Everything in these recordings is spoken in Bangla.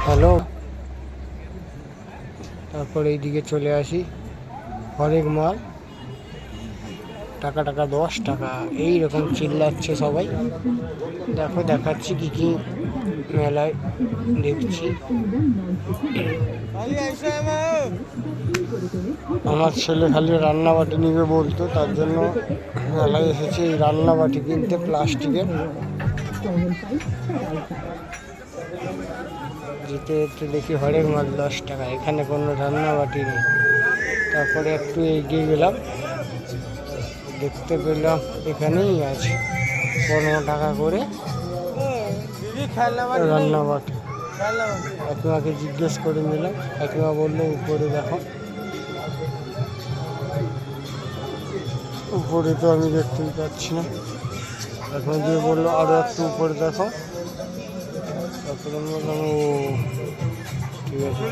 হ্যালো। তারপর এইদিকে চলে আসি, হরেক মাল টাকা টাকা 10 টাকা এইরকম চিল্লাচ্ছে সবাই। দেখো দেখাচ্ছি কি কি মেলায় দেখছি। আমার ছেলে খালি রান্নাবাটি নিবে বলতো, তার জন্য মেলায় এসেছে এই রান্নাবাটি কিনতে প্লাস্টিকের। যেতে যেতে দেখি হরেক মাল 10 টাকা, এখানে কোনো রান্নাবাটি নেই। তারপরে একটু এগিয়ে গেলাম, দেখতে পেলাম এখানেই আছে 15 টাকা করে রান্নাবাটি। কাকিমাকে জিজ্ঞেস করে নিলাম, কাকিমা বললো উপরে দেখো। উপরে তো আমি দেখতেই পাচ্ছি না, এখন দিয়ে বললো আরো একটু উপরে দেখো। তারপরে আমি বললাম ও ঠিক আছে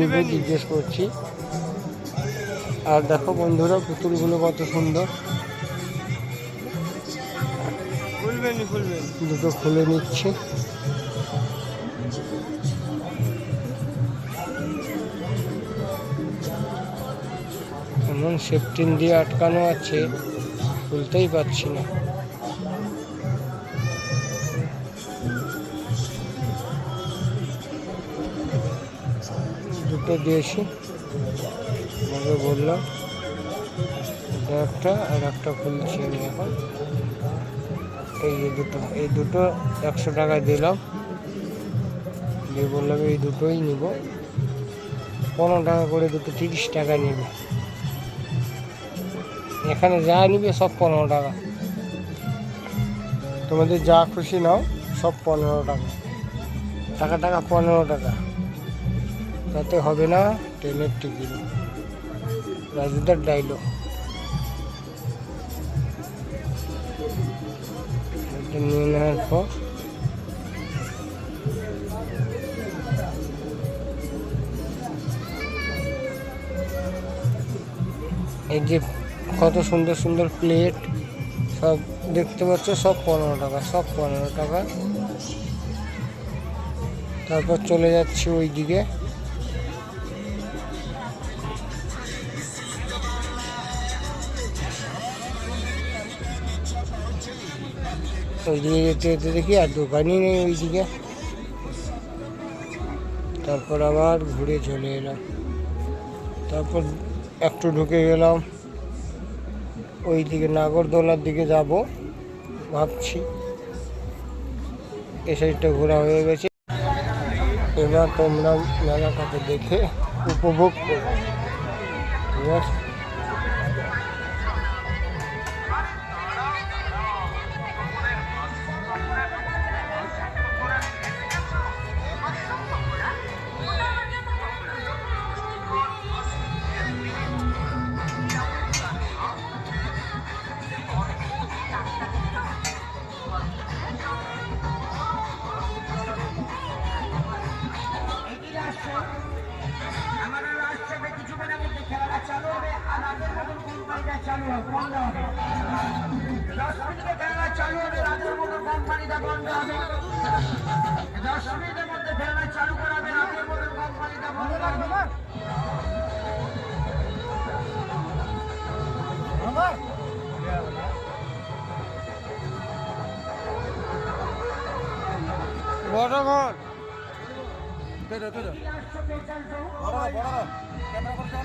নিবে জিজ্ঞেস করছি। আর দেখো বন্ধুরা, পুতুলগুলো কত সুন্দর, দুটো খুলে নিচ্ছে। এমন সেফটিন দিয়ে আটকানো আছে, খুলতেই পারছি না। দুটো দিয়েছি, আমাকে বললাম এটা একটা আর একটা খুলছি আমি এখন। এই দুটো 100 টাকা দিলাম, দিয়ে বললাম এই দুটোই নিব। 15 টাকা করে দুটো 30 টাকা নেবে। এখানে যা নিবে সব 15 টাকা, তোমাদের যা খুশি নাও সব 15 টাকা। টাকা 15 টাকা, তাতে হবে না ট্রেনের টিকিট। রাজুদার ডাইলগ। এটা নিয়ে নেওয়ার পর এই যে কত সুন্দর সুন্দর প্লেট সব দেখতে পাচ্ছ, সব 15 টাকা, সব 15 টাকা। তারপর চলে যাচ্ছি ওই দিকে, ওইদিকে যেতে যেতে দেখি আর দোকানই নেই ওইদিকে। তারপর আবার ঘুরে চলে এলাম। তারপর একটু ঢুকে গেলাম ওই দিকে, নাগরদোলার দিকে যাব ভাবছি। এ সাইডটা ঘোরা হয়ে গেছে, এবার তোমরা মেলাটাকে দেখে উপভোগ করো, ঠিক আছে? বড় ঘর বড় বড় ক্যামেরা করতে